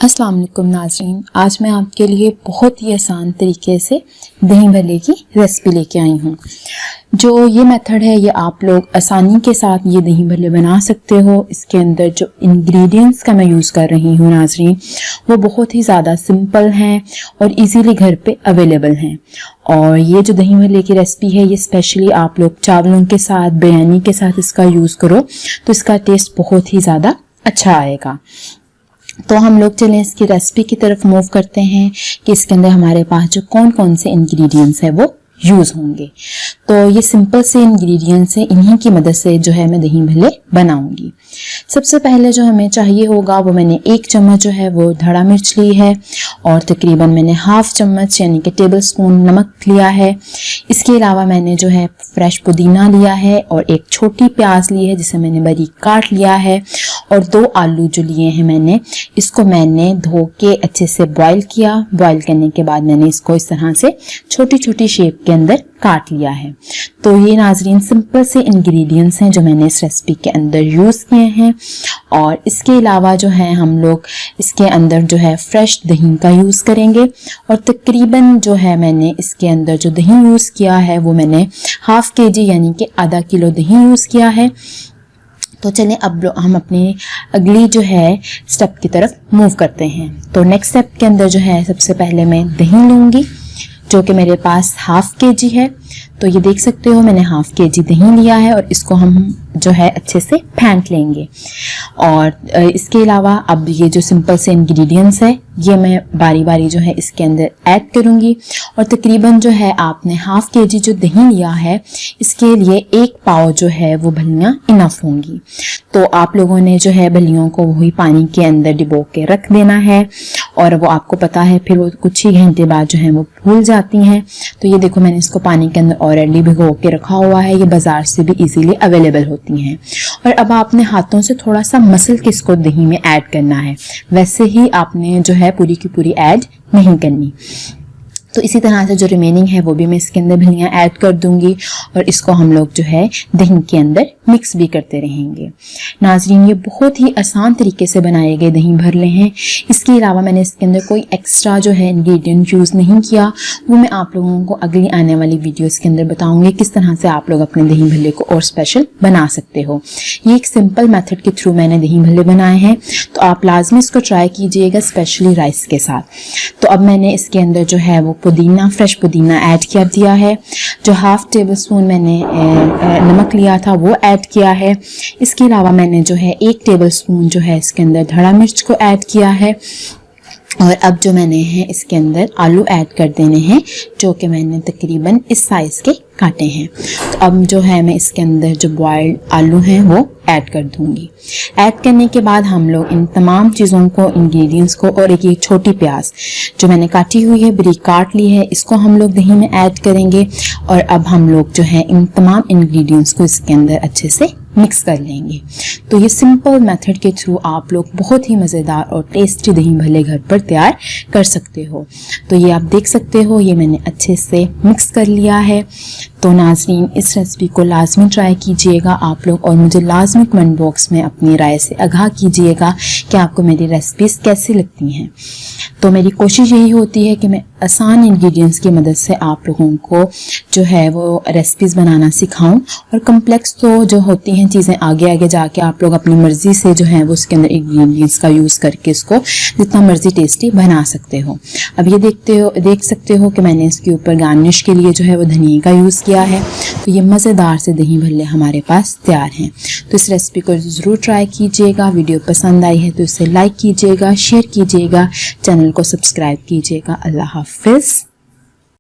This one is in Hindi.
अस्सलाम वालेकुम नाज़रीन, आज मैं आपके लिए बहुत ही आसान तरीके से दही भल्ले की रेसिपी लेके आई हूँ। जो ये मेथड है ये आप लोग आसानी के साथ ये दही भल्ले बना सकते हो। इसके अंदर जो इंग्रेडिएंट्स का मैं यूज़ कर रही हूँ नाज़रीन, वो बहुत ही ज़्यादा सिंपल हैं और इजीली घर पे अवेलेबल हैं। और ये जो दही भल्ले की रेसिपी है ये स्पेशली आप लोग चावलों के साथ, बिरयानी के साथ इसका यूज़ करो तो इसका टेस्ट बहुत ही ज़्यादा अच्छा आएगा। तो हम लोग चलें इसकी रेसिपी की तरफ मूव करते हैं कि इसके अंदर हमारे पास जो कौन कौन से इंग्रेडिएंट्स है वो यूज़ होंगे। तो ये सिंपल से इंग्रेडिएंट्स हैं, इन्हीं की मदद से जो है मैं दही भल्ले बनाऊंगी। सबसे पहले जो हमें चाहिए होगा वो मैंने 1 चम्मच जो है वो धड़ा मिर्च ली है और तकरीबन मैंने हाफ चम्मच यानी कि टेबल स्पून नमक लिया है। इसके अलावा मैंने जो है फ्रेश पुदीना लिया है और एक छोटी प्याज ली है जिसे मैंने बारीक काट लिया है और 2 आलू जो लिए हैं मैंने, इसको मैंने धो के अच्छे से बॉईल किया। बॉईल करने के बाद मैंने इसको इस तरह से छोटी छोटी शेप के अंदर काट लिया है। तो ये नाजरीन सिंपल से इंग्रेडिएंट्स हैं जो मैंने इस रेसिपी के अंदर यूज़ किए हैं। और इसके अलावा जो है हम लोग इसके अंदर जो है फ्रेश दही का यूज़ करेंगे और तकरीबन जो है मैंने इसके अंदर जो दही यूज़ किया है वो मैंने हाफ केजी यानी कि आधा किलो दही यूज़ किया है। तो चलें अब हम अपनी अगली जो है स्टेप की तरफ मूव करते हैं। तो नेक्स्ट स्टेप के अंदर जो है सबसे पहले मैं दही लूँगी जो कि मेरे पास हाफ केजी है। तो ये देख सकते हो मैंने हाफ केजी दही लिया है और इसको हम जो है अच्छे से फेंट लेंगे। और इसके अलावा अब ये जो सिंपल से इंग्रेडिएंट्स है ये मैं बारी बारी जो है इसके अंदर ऐड करूँगी। और तकरीबन जो है आपने हाफ केजी जो दही लिया है इसके लिए 1 पाव जो है वो भलियाँ इनफ होंगी। तो आप लोगों ने जो है भलियों को वही पानी के अंदर डिबो के रख देना है और वो आपको पता है फिर वो कुछ ही घंटे बाद जो है वो फूल जाती हैं। तो ये देखो मैंने इसको पानी के अंदर ऑलरेडी भिगो के रखा हुआ है, ये बाजार से भी इजीली अवेलेबल होती हैं। और अब आपने हाथों से थोड़ा सा मसल के इसको दही में ऐड करना है, वैसे ही आपने जो है पूरी की पूरी ऐड नहीं करनी। तो इसी तरह से जो रिमेनिंग है वो भी मैं इसके अंदर भलियाँ ऐड कर दूंगी और इसको हम लोग जो है दही के अंदर मिक्स भी करते रहेंगे। नाजरीन ये बहुत ही आसान तरीके से बनाए गए दही भल्ले हैं। इसके अलावा मैंने इसके अंदर कोई एक्स्ट्रा जो है इंग्रेडिएंट यूज़ नहीं किया, वो मैं आप लोगों को अगली आने वाली वीडियोस के अंदर बताऊंगी किस तरह से आप लोग अपने दही भल्ले को और स्पेशल बना सकते हो। ये एक सिंपल मेथड के थ्रू मैंने दही भल्ले बनाए हैं, तो आप लाजमी इसको ट्राई कीजिएगा स्पेशली राइस के साथ। तो अब मैंने इसके अंदर जो है वो पुदीना, फ्रेश पुदीना ऐड कर दिया है। जो हाफ टेबल स्पून मैंने नमक लिया था वो ऐड किया है। इसके अलावा मैंने जो है 1 टेबल स्पून जो है इसके अंदर धड़ा मिर्च को ऐड किया है। और अब जो मैंने है इसके अंदर आलू ऐड कर देने हैं जो कि मैंने तकरीबन इस साइज़ के काटे हैं। तो अब जो है मैं इसके अंदर जो बॉइल्ड आलू हैं वो ऐड कर दूंगी। ऐड करने के बाद हम लोग इन तमाम चीज़ों को, इंग्रेडिएंट्स को और एक छोटी प्याज जो मैंने काटी हुई है, बारीक काट ली है, इसको हम लोग दही में ऐड करेंगे। और अब हम लोग जो है इन तमाम इंग्रेडिएंट्स को इसके अंदर अच्छे से मिक्स कर लेंगे। तो ये सिंपल मेथड के थ्रू आप लोग बहुत ही मज़ेदार और टेस्टी दही भल्ले घर पर तैयार कर सकते हो। तो ये आप देख सकते हो ये मैंने अच्छे से मिक्स कर लिया है। तो नाजरीन इस रेसिपी को लाजमी ट्राई कीजिएगा आप लोग और मुझे लाजमी कमेंट बॉक्स में अपनी राय से आगाह कीजिएगा कि आपको मेरी रेसिपीज़ कैसी लगती हैं। तो मेरी कोशिश यही होती है कि मैं आसान इंग्रेडिएंट्स की मदद से आप लोगों को जो है वो रेसिपीज़ बनाना सिखाऊं और कम्प्लेक्स तो जो होती हैं चीज़ें आगे आगे जाके आप लोग अपनी मर्ज़ी से जो है वो उसके अंदर इंग्रेडिएंट्स का यूज़ करके इसको जितना मर्ज़ी टेस्टी बना सकते हो। अब ये देख सकते हो कि मैंने इसके ऊपर गार्निश के लिए जो है वो धनिया का यूज़ किया है। तो ये मज़ेदार से दही भल्ले हमारे पास तैयार हैं। तो इस रेसिपी को ज़रूर ट्राई कीजिएगा। वीडियो पसंद आई है तो इसे लाइक कीजिएगा, शेयर कीजिएगा, चैनल को सब्सक्राइब कीजिएगा। अल्लाह हाफ़िज़।